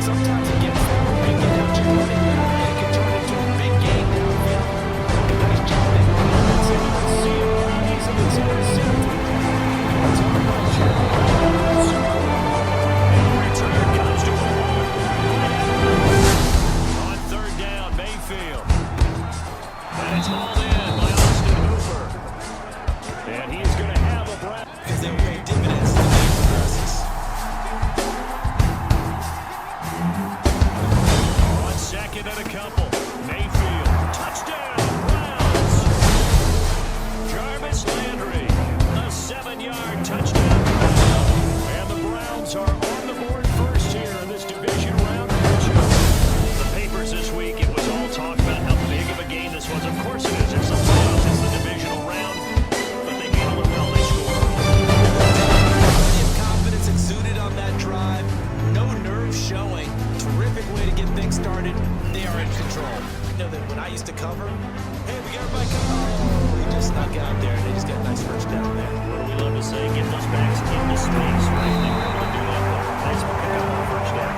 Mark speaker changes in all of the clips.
Speaker 1: sometimes it gets there. They get out to running back, and it can turn into a big game downfield. Nice job there. Let's see him rise, and it's intercepted. It's on by Jones. And the return comes to him.
Speaker 2: On third down, Mayfield. And it's hauled in by Austin Hooper. And he's going to have a breath.
Speaker 1: Because they will pay dividends to the game progresses.
Speaker 2: On second and a couple, Mayfield. Touchdown, Browns. Jarvis Landry, a 7-yard touchdown. And the Browns are on the board first here in this division round matchup. The papers this week, it was all talk about how big of a game this was. Of course it is. It's the playoffs. It's the divisional round. But they handle it well. They score.
Speaker 1: Plenty of confidence exuded on that drive. No nerves showing. Terrific way to get things started. They are in control. You know that when I used to cover, hey, we got everybody covered. Oh, they just snuck out there, and they just got a nice first down there.
Speaker 2: What do we love to say? Get those backs into space, right? They were able to do that. Nice pick up on the first down.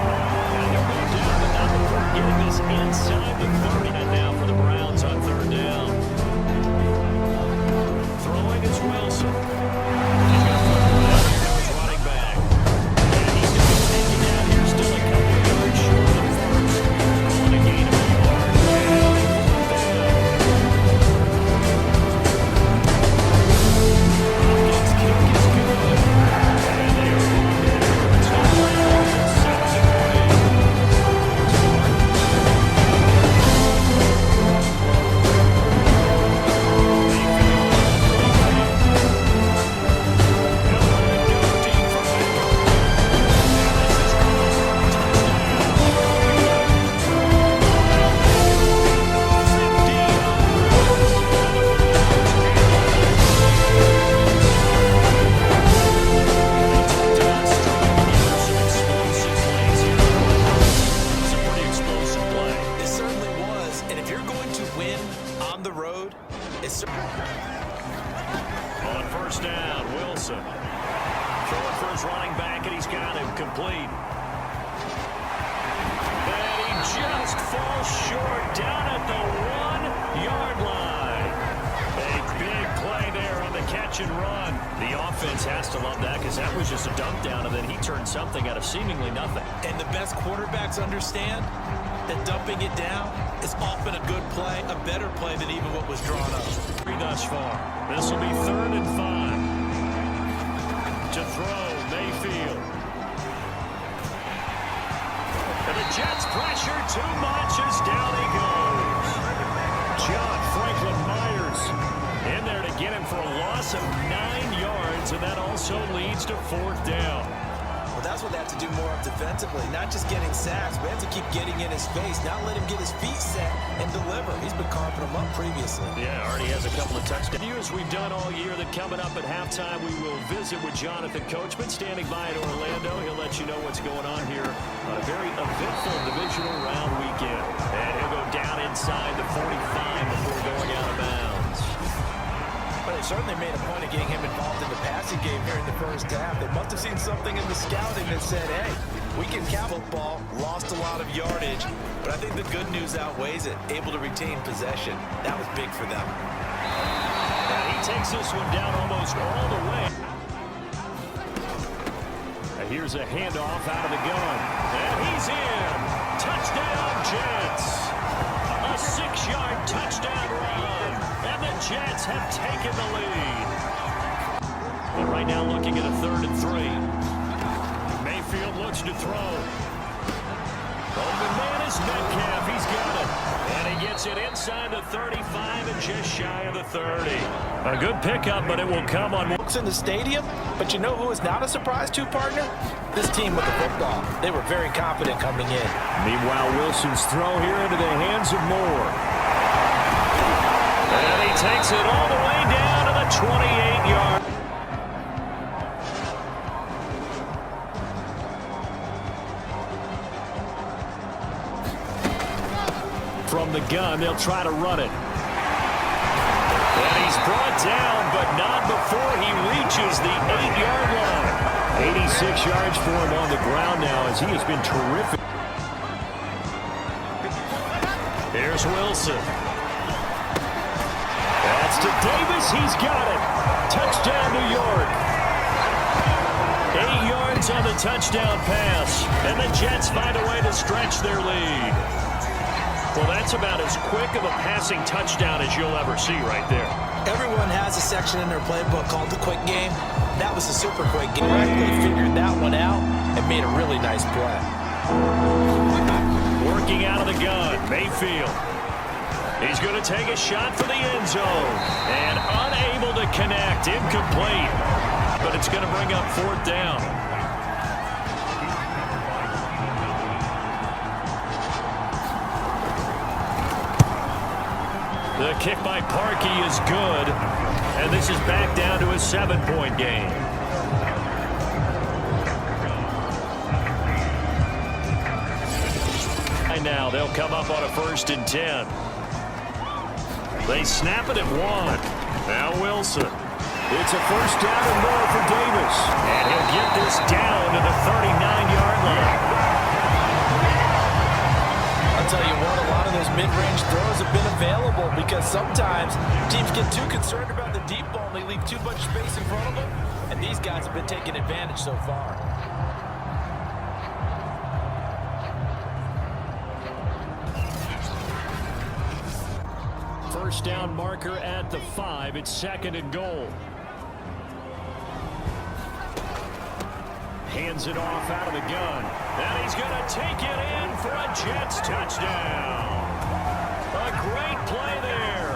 Speaker 2: And they're moved down, but not before getting this inside the 30. And now for the Browns on third down. Throwing is Wilson. He's got his running back. And he's going to be taken down here, still a couple of yards short of the first. On a gain of a yard. And fourth down. Hopkins' kick is good. And they are going down. Touchdown. 1-yard line. A big play there on the catch and run. The offense has to love that because that was just a dump down, and then he turned something out of seemingly nothing.
Speaker 1: And the best quarterbacks understand that dumping it down is often a good play, a better play than even what was drawn up.
Speaker 2: Thus far, this will be 3rd and 5. To throw, Mayfield. And the Jets pressure too much as down he goes. John Franklin Myers in there to get him for a loss of 9 yards, and that also leads to 4th down.
Speaker 1: Well, that's what they have to do more of defensively, not just getting sacks, but have to keep getting in his face, not let him get his feet set and deliver. He's been carving them up previously.
Speaker 2: Yeah, already has a couple of touchdowns. As we've done all year, that coming up at halftime, we will visit with Jonathan Coachman standing by at Orlando. He'll let you know what's going on here on a very eventful divisional round weekend. And he'll go down inside the 45 before going out of bounds.
Speaker 1: But they certainly made a point of getting him involved in the passing game here in the first half. They must have seen something in the scouting that said, hey, we can count football, lost a lot of yardage, but I think the good news outweighs it. Able to retain possession. That was big for them.
Speaker 2: And he takes this one down almost all the way. And here's a handoff out of the gun. And he's in. Touchdown, Jets. A 6-yard touchdown run. And the Jets have taken the lead. But right now looking at a 3rd and 3. Mayfield looks to throw. Open man is Metcalf. He's got it. And he gets it inside the 35 and just shy of the 30. A good pickup, but it will come on.
Speaker 1: Looks in the stadium, but you know who is not a surprise to, partner? This team with the football. They were very confident coming in.
Speaker 2: Meanwhile, Wilson's throw here into the hands of Moore. And he takes it all the way down to the 28-yard. From the gun, they'll try to run it. And he's brought down, but not before he reaches the 8-yard line. 86 yards for him on the ground now as he has been terrific. Here's Wilson. That's to Davis. He's got it. Touchdown, New York. 8 yards on the touchdown pass. And the Jets find a way to stretch their lead. Well, that's about as quick of a passing touchdown as you'll ever see right there.
Speaker 3: Everyone has a section in their playbook called the quick game. That was a super quick game. Correctly figured that one out and made a really nice play.
Speaker 2: Working out of the gun, Mayfield. He's going to take a shot for the end zone. And unable to connect. Incomplete. But it's going to bring up 4th down. The kick by Parkey is good. And this is back down to a 7-point game. And now they'll come up on a 1st and 10. They snap it at 1. Now Wilson. It's a 1st down and more for Davis. And he'll get this down to the 39-yard line.
Speaker 3: I'll tell you what, a lot of those mid-range throws have been available because sometimes teams get too concerned about the deep ball and they leave too much space in front of them. And these guys have been taking advantage so far.
Speaker 2: First down marker at the 5. It's 2nd and goal. Hands it off out of the gun. And he's going to take it in for a Jets touchdown. A great play there.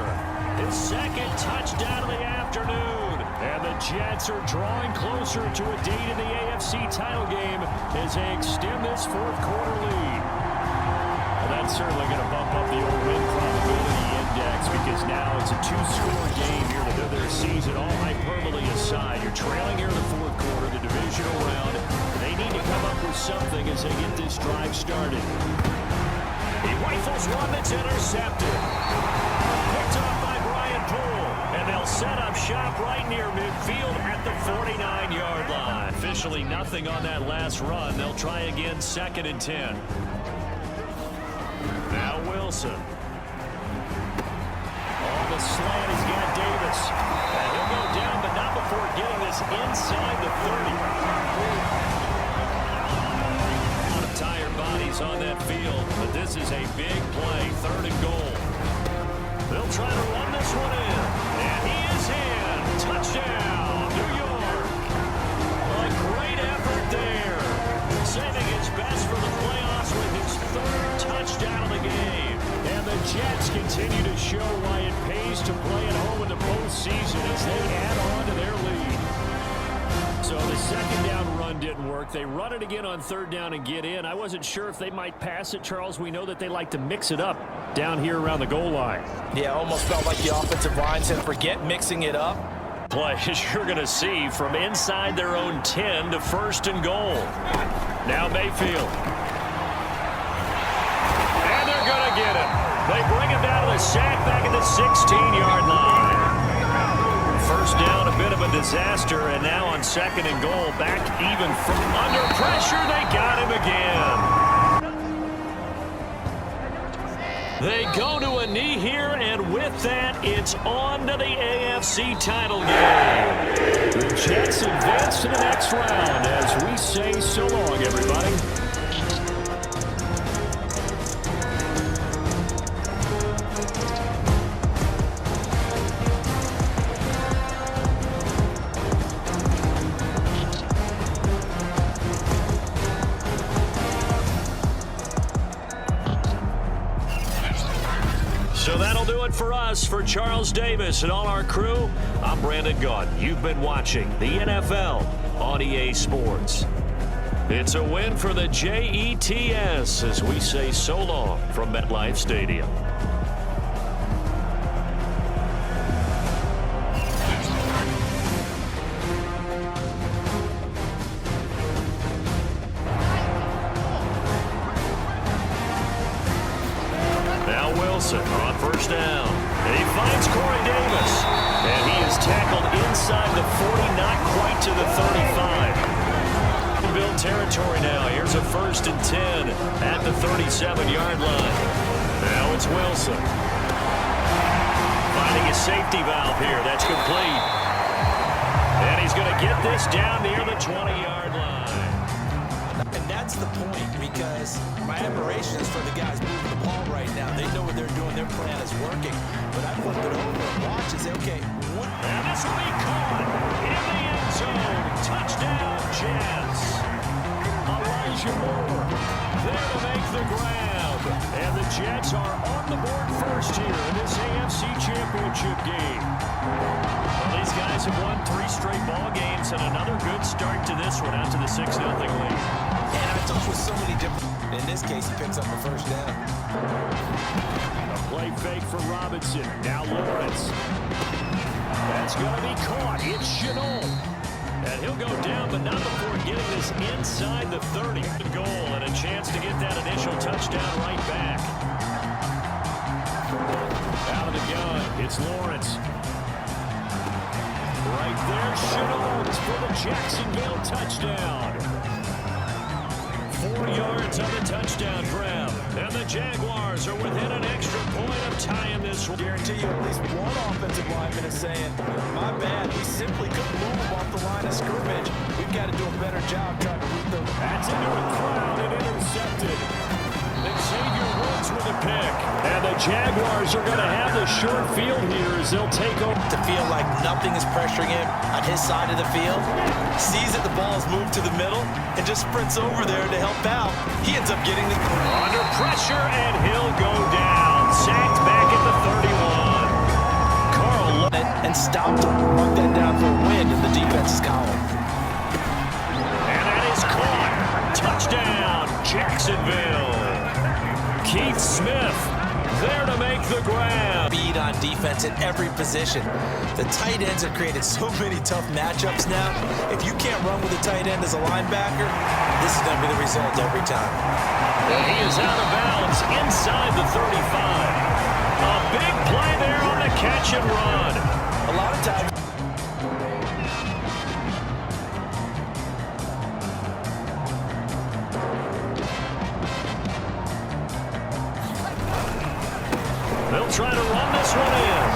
Speaker 2: His 2nd touchdown of the afternoon. And the Jets are drawing closer to a date in the AFC title game as they extend this 4th quarter lead. Well, that's certainly going to bump up the old win probability index because now it's a 2-score game here to do their season. All hyperbole aside, you're trailing here in the 4th quarter, the divisional round. They need to come up with something as they get this drive started. He rifles one that's intercepted. Picked off by Brian Poole. And they'll set up shop right near midfield at the 49-yard line. Officially nothing on that last run. They'll try again 2nd and 10. Now Wilson. On the slant, he's got Davis. And he'll go down, but not before getting this inside the 30. A lot of tired bodies on that field, but this is a big play. 3rd and goal. They'll try to run this one in. And he is in. Touchdown, New York. A great effort there. Saving his best for the playoffs with his 3rd touchdown of the game. And the Jets continue to show why it pays to play at home in the postseason as they add on to their lead. So the 2nd down run didn't work. They run it again on 3rd down and get in. I wasn't sure if they might pass it, Charles. We know that they like to mix it up down here around the goal line.
Speaker 3: Yeah, almost felt like the offensive line said, forget mixing it up.
Speaker 2: Plays you're going to see from inside their own 10 to 1st and goal. Now Mayfield. And they're going to get him. They bring him down to the sack back at the 16-yard line. 1st down, a bit of a disaster, and now on 2nd and goal, back even from under pressure. They got him again. They go to a knee here, and with that, it's on to the AFC title game. The Jets advance to the next round as we say so long, everybody. So that'll do it for us. For Charles Davis and all our crew, I'm Brandon Gaudin. You've been watching the NFL on EA Sports. It's a win for the Jets as we say so long from MetLife Stadium. Wilson on 1st down. And he finds Corey Davis. And he is tackled inside the 40, not quite to the 35. Build territory now. Here's a 1st and 10 at the 37-yard line. Now it's Wilson. Finding a safety valve here. That's complete. And he's going to get this down near the 20-yard line.
Speaker 3: And that's the point, because my admiration is for the guys moving the ball right now. They know what they're doing. Their plan is working. But I flip it over and watch and say, okay, what?
Speaker 2: And this will be caught in the end zone. Touchdown, Jets. Elijah Moore there to make the grab. And the Jets are on the board first here in this AFC Championship game. Well, these guys have won 3 straight ball games and another good start to this one out to the 6-0 lead.
Speaker 3: And I told you with so many different. In this case, he picks up the first down.
Speaker 2: A play fake for Robinson. Now Lawrence. That's going to be caught. It's Chenault. And he'll go down, but not before getting this inside the 30. Goal and a chance to get that initial touchdown right back. Out of the gun, it's Lawrence. Right there, Chenault for the Jacksonville touchdown. 4 yards on the touchdown grab. And the Jaguars are within an extra point of tying this one.
Speaker 3: Guarantee you at least one offensive lineman is saying, my bad, we simply couldn't move him off the line of scrimmage. We've got to do a better job trying to beat them.
Speaker 2: That's into a crowd and intercepted. Xavier Woods with a pick. And the Jaguars are going to have the short field here as they'll take over.
Speaker 3: To feel like nothing is pressuring him on his side of the field, sees that the ball is moved to the middle, and just sprints over there to help out. He ends up getting the
Speaker 2: under pressure, and he'll go down. Sacked back at the 31. Carl
Speaker 3: and stopped him. Mark that down for a win in the defense's column.
Speaker 2: And that is caught. Touchdown, Jacksonville. Keith Smith there to make the grab.
Speaker 3: Speed on defense in every position. The tight ends have created so many tough matchups now. If you can't run with a tight end as a linebacker, this is going to be the result every time.
Speaker 2: And he is out of bounds inside the 35. A big play there on the catch and run.
Speaker 3: A lot of times.
Speaker 2: They'll try to run this one in.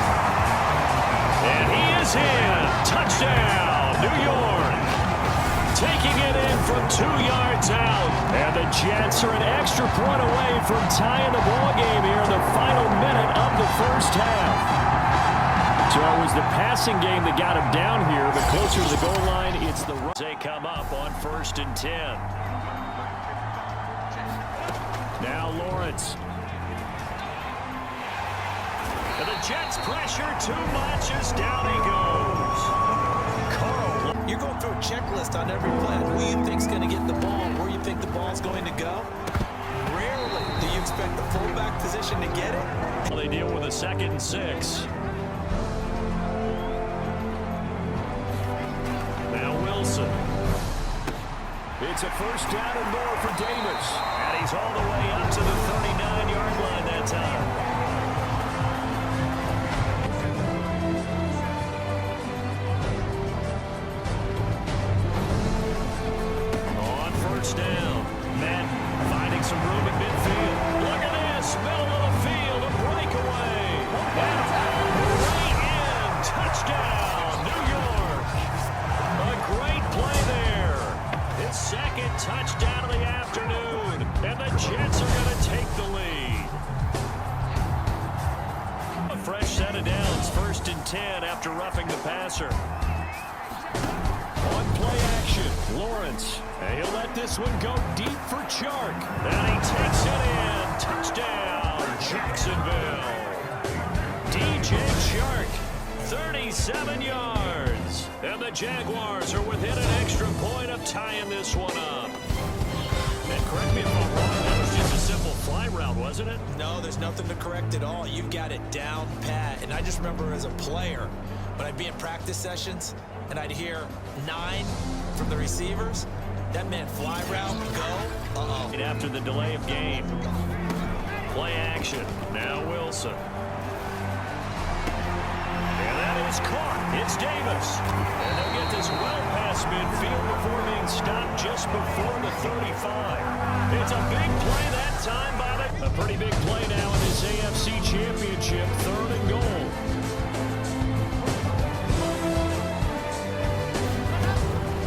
Speaker 2: And he is in. Touchdown, New York. Taking it in from 2 yards out. And the Jets are an extra point away from tying the ball game here in the final minute of the first half. So it was the passing game that got him down here, but closer to the goal line, it's the run. They come up on 1st and 10. Now Lawrence. And the Jets pressure too much as down he goes. Carl.
Speaker 3: You're going through a checklist on every play. Who you think's going to get the ball, where you think the ball's going to go. Rarely do you expect the fullback position to get it.
Speaker 2: Well, they deal with a 2nd and 6. Now Wilson. It's a first down and more for Davis. And he's all the way up to the 39-yard line that time. Down. Madden finding some room in midfield. Look at this. Middle of the field. A breakaway. And right in. Touchdown, New York. A great play there. His 2nd touchdown of the afternoon. And the Jets are going to take the lead. A fresh set of downs. 1st and 10 after roughing the passer. On play action, Lawrence. And he'll let this one go deep for Chark. And he takes it in. Touchdown, Jacksonville. DJ Chark, 37 yards. And the Jaguars are within an extra point of tying this one up. And correct me if I'm wrong, that was just a simple fly route, wasn't it?
Speaker 3: No, there's nothing to correct at all. You've got it down pat. And I just remember as a player, when I'd be in practice sessions, and I'd hear 9 from the receivers. That meant fly route, go, uh-oh.
Speaker 2: After the delay of game. Play action. Now Wilson. And that is caught. It's Davis. And they'll get this well past midfield before being stopped just before the 35. It's a big play that time by the A pretty big play now in this AFC Championship, 3rd and goal.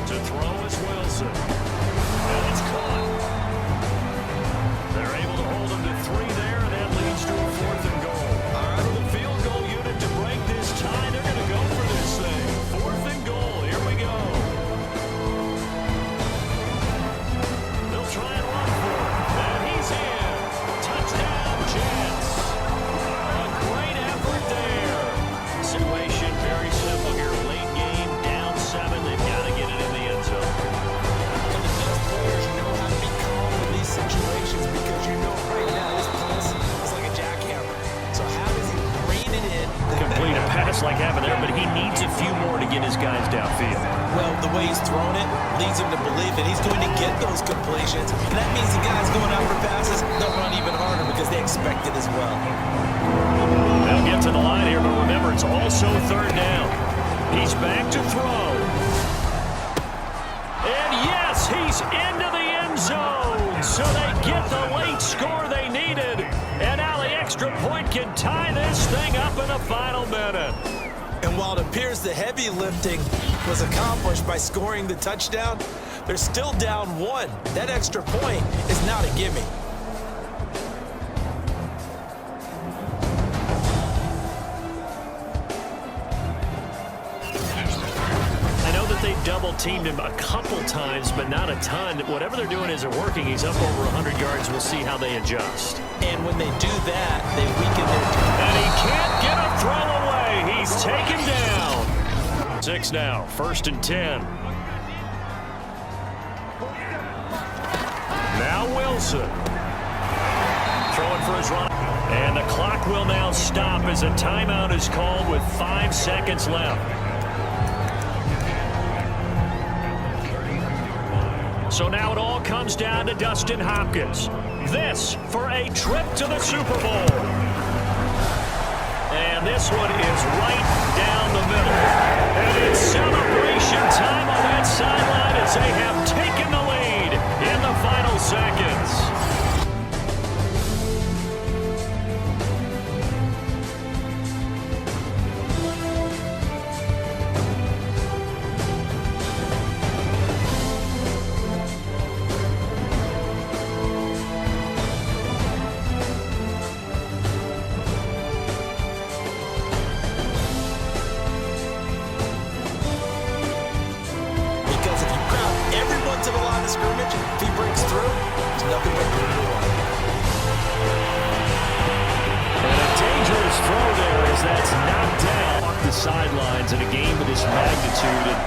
Speaker 2: To throw is Wilson. And it's caught. They're able to hold him to 3 there, and that leads to a 4th and goal. For the field goal unit to break this tie, they're going to go for this thing. 4th and goal. Here we go. They'll try and run for it. And he's in. Touchdown, Jets. A great effort there. Situation very simple here. Late game, down 7. They've got to get it in the end zone.
Speaker 3: And the best players know how to be calm in these situations because you know right now this pass is like a jackhammer. So how does he rein it in?
Speaker 2: Complete a pass like having there, but he needs a few more to get his guys downfield.
Speaker 3: Well, the way he's thrown it leads him to believe that he's going to get those completions. And that means the guys going out for passes, they'll run even harder because they expect it as well.
Speaker 2: They'll get to the line here, but remember, it's also 3rd down. He's back to throw. And yes, he's into the end zone. So they get the late score they needed. And now the extra point can tie this thing up in the final minute.
Speaker 3: And while it appears the heavy lifting was accomplished by scoring the touchdown, they're still down 1. That extra point is not a gimme.
Speaker 2: I know that they double-teamed him a couple times, but not a ton. Whatever they're doing isn't working. He's up over 100 yards. We'll see how they adjust.
Speaker 3: And when they do that, they weaken their defense.
Speaker 2: And he can't get a throw away. He's taken down. 6 now, 1st and 10. Now Wilson. Throwing for his run. And the clock will now stop as a timeout is called with 5 seconds left. So now it all comes down to Dustin Hopkins. This for a trip to the Super Bowl. And this one is right down the middle. And it's celebration time on that sideline as they have taken the lead in the final seconds.
Speaker 3: To the line of scrimmage, if he breaks through, there's nothing but room to run.
Speaker 2: And a dangerous throw there as that's knocked down off the sidelines in a game of this magnitude.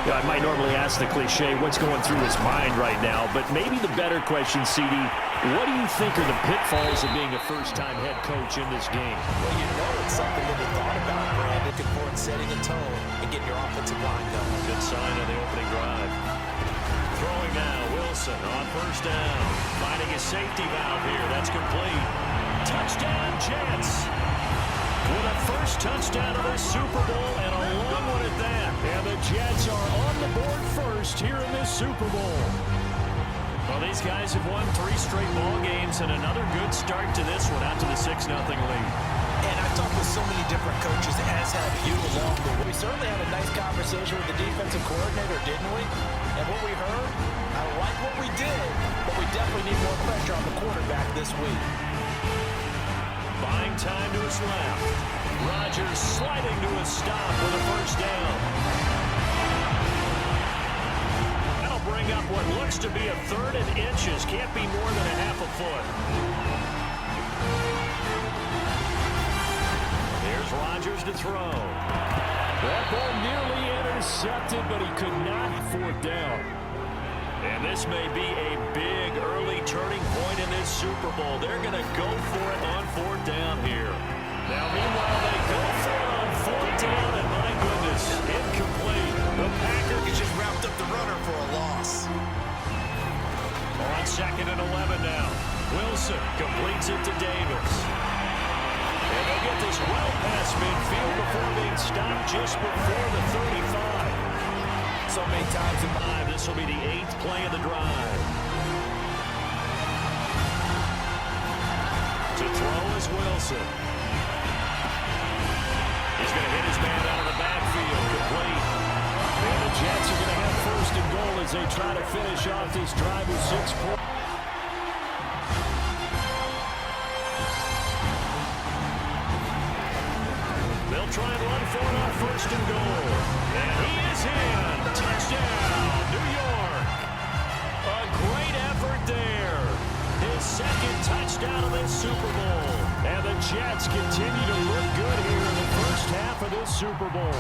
Speaker 2: And I might normally ask the cliche, what's going through his mind right now? But maybe the better question, CD, what do you think are the pitfalls of being a first-time head coach in this game?
Speaker 3: Well, you know it's something that they thought about, Brandon. Looking forward to setting a tone and getting your offensive line going.
Speaker 2: Good sign of the opening drive. Throwing now, Wilson on 1st down. Finding his safety valve here. That's complete. Touchdown, Jets. With a first touchdown of the Super Bowl and a long one at that. And the Jets are on the board first here in this Super Bowl. Well, these guys have won 3 straight ball games and another good start to this one out to the 6-0 lead.
Speaker 3: And I've talked with so many different coaches, as have you along the way. We certainly had a nice conversation with the defensive coordinator, didn't we? And what we heard, I like what we did, but we definitely need more pressure on the quarterback this week.
Speaker 2: Buying time to his left. Rodgers sliding to a stop with a 1st down. That'll bring up what looks to be a 3rd and inches. Can't be more than a half a foot. Here's Rodgers to throw. That ball nearly intercepted, but he could not 4th down. And this may be a big early turning point in this Super Bowl. They're going to go for it on 4th down here. Now, meanwhile, they go for it on 4th down, and my goodness, incomplete. The Packers
Speaker 3: just wrapped up the runner for a loss.
Speaker 2: on 2nd and 11 now. Wilson completes it to Davis. And they'll get this well past midfield before being stopped just before the 35. So many times in mind, this will be the 8th play of the drive. To throw is Wilson. He's going to hit his man out of the backfield. Complete. And the Jets are going to have first and goal as they try to finish off this drive with 6 points. They'll try and run for it on first and goal. And he is in. Touchdown, New York. A great effort there. His second touchdown of this Super Bowl. And the Jets continue to look good here in the first half of this Super Bowl.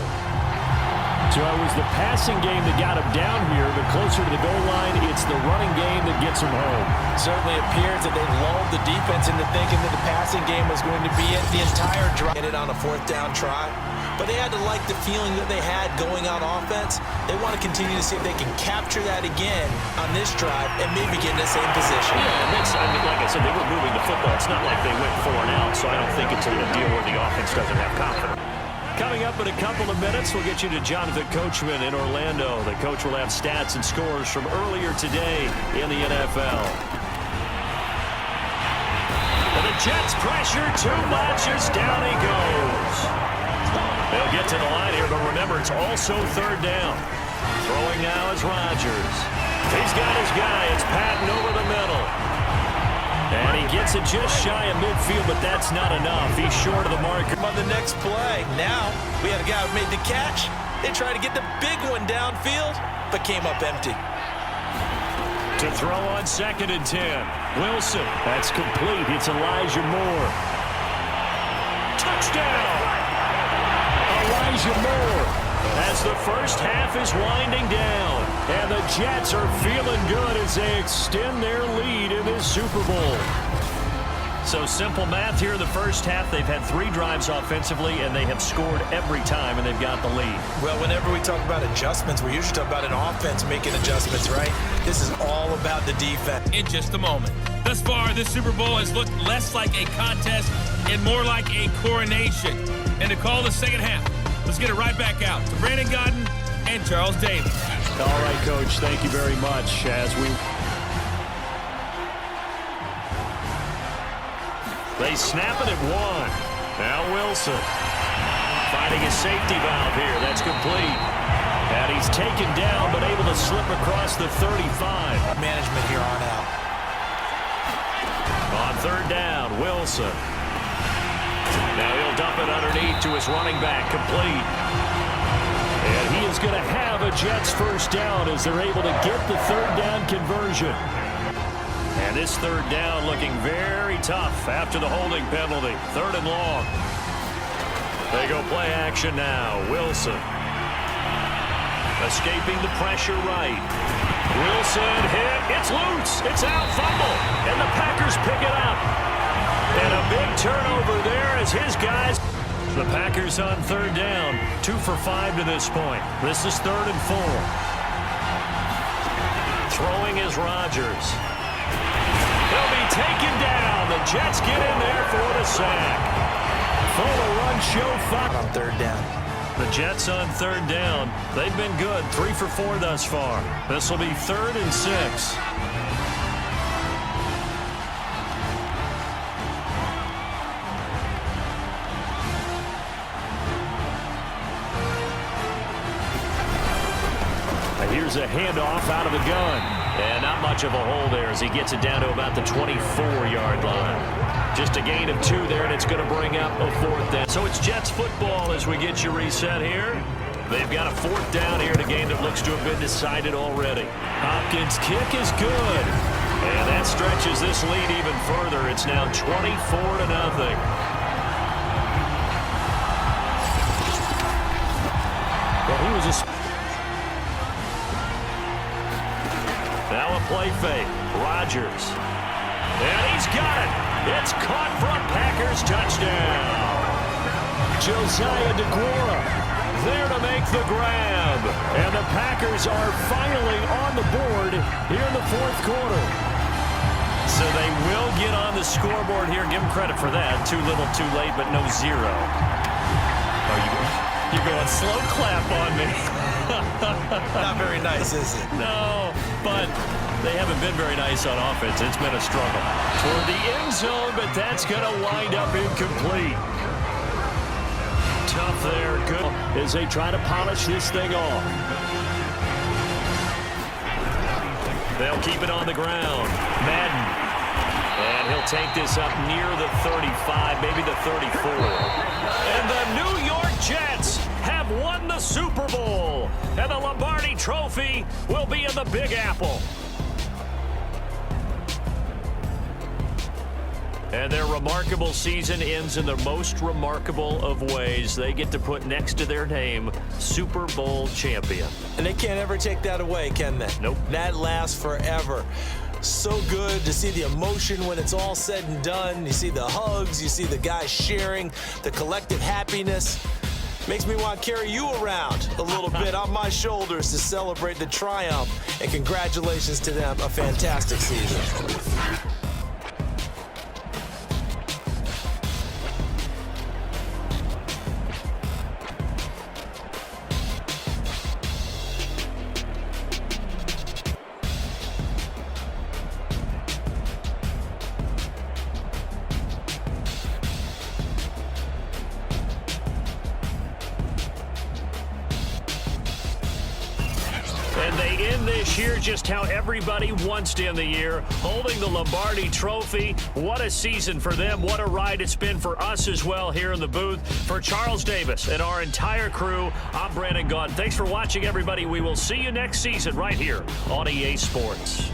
Speaker 2: So it was the passing game that got him down here, but closer to the goal line, it's the running game that gets him home.
Speaker 3: Certainly appears that they lulled the defense into thinking that the passing game was going to be it the entire drive. Get it on a 4th down try. But they had to like the feeling that they had going on offense. They want to continue to see if they can capture that again on this drive and maybe get in the same position.
Speaker 2: Yeah, and that's, I mean, like I said, they were moving the football. It's not like they went 4 and out, so I don't think it's a deal where the offense doesn't have confidence. Coming up in a couple of minutes, we'll get you to Jonathan Coachman in Orlando. The coach will have stats and scores from earlier today in the NFL. And the Jets pressure too much as down he goes. They'll get to the line here, but remember, it's also 3rd down. Throwing now is Rodgers. He's got his guy. It's Patton over the middle. And he gets it just shy of midfield, but that's not enough. He's short of the marker.
Speaker 3: On the next play, now we had a guy who made the catch. They tried to get the big one downfield, but came up empty.
Speaker 2: To throw on 2nd and 10. Wilson. That's complete. It's Elijah Moore. Touchdown! Elijah Moore. As the first half is winding down. And the Jets are feeling good as they extend their lead in this Super Bowl. So simple math here in the first half. They've had 3 drives offensively, and they have scored every time, and they've got the lead.
Speaker 3: Well, whenever we talk about adjustments, we usually talk about an offense making adjustments, right? This is all about the defense.
Speaker 4: In just a moment. Thus far, this Super Bowl has looked less like a contest and more like a coronation. And to call the second half, let's get it right back out to Brandon Godden and Charles Davis.
Speaker 2: All right, Coach, thank you very much. As they snap it at 1. Now Wilson finding his safety valve here. That's complete. And he's taken down, but able to slip across the 35.
Speaker 3: Management here on out.
Speaker 2: On 3rd down, Wilson. Now he'll dump it underneath to his running back, complete. And he is going to have a Jets first down as they're able to get the 3rd down conversion. And this 3rd down looking very tough after the holding penalty. 3rd and long. They go play action now. Wilson. Escaping the pressure right. Wilson hit. It's loose. It's out. Fumble. And the Packers pick it up. And a big turnover there as his guys. The Packers on 3rd down. 2 for 5 to this point. This is 3rd and 4. Throwing is Rodgers. He'll be taken down. The Jets get in there for the sack. Full run show fun.
Speaker 3: On 3rd down.
Speaker 2: The Jets on 3rd down. They've been good. 3 for 4 thus far. This will be 3rd and 6. Here's a handoff out of the gun. And not much of a hole there as he gets it down to about the 24-yard line. Just a gain of 2 there, and it's going to bring up a 4th down. So it's Jets football as we get you reset here. They've got a 4th down here in a game that looks to have been decided already. Hopkins' kick is good. And that stretches this lead even further. It's now 24-0. Well, he was a... Now a play fake. Rodgers. And he's got it. It's caught for a Packers touchdown. Josiah DeGuara there to make the grab. And the Packers are finally on the board here in the 4th quarter. So they will get on the scoreboard here. Give them credit for that. Too little, too late, but no 0. Oh, you're going slow clap on me.
Speaker 3: Not very nice, is it?
Speaker 2: No, but they haven't been very nice on offense. It's been a struggle. Toward the end zone, but that's going to wind up incomplete. Tough there. Good as they try to polish this thing off. They'll keep it on the ground. Madden. And he'll take this up near the 35, maybe the 34. And the New York Jets have won the Super Bowl. And the Lombardi Trophy will be in the Big Apple. And their remarkable season ends in the most remarkable of ways. They get to put next to their name, Super Bowl champion.
Speaker 3: And they can't ever take that away, can they?
Speaker 2: Nope.
Speaker 3: That lasts forever. So good to see the emotion when it's all said and done. You see the hugs, you see the guys sharing, the collective happiness. Makes me want to carry you around a little bit on my shoulders to celebrate the triumph. And congratulations to them, a fantastic season.
Speaker 2: And they end this year just how everybody wants to end the year, holding the Lombardi Trophy. What a season for them. What a ride it's been for us as well here in the booth. For Charles Davis and our entire crew, I'm Brandon Gaudin. Thanks for watching, everybody. We will see you next season right here on EA Sports.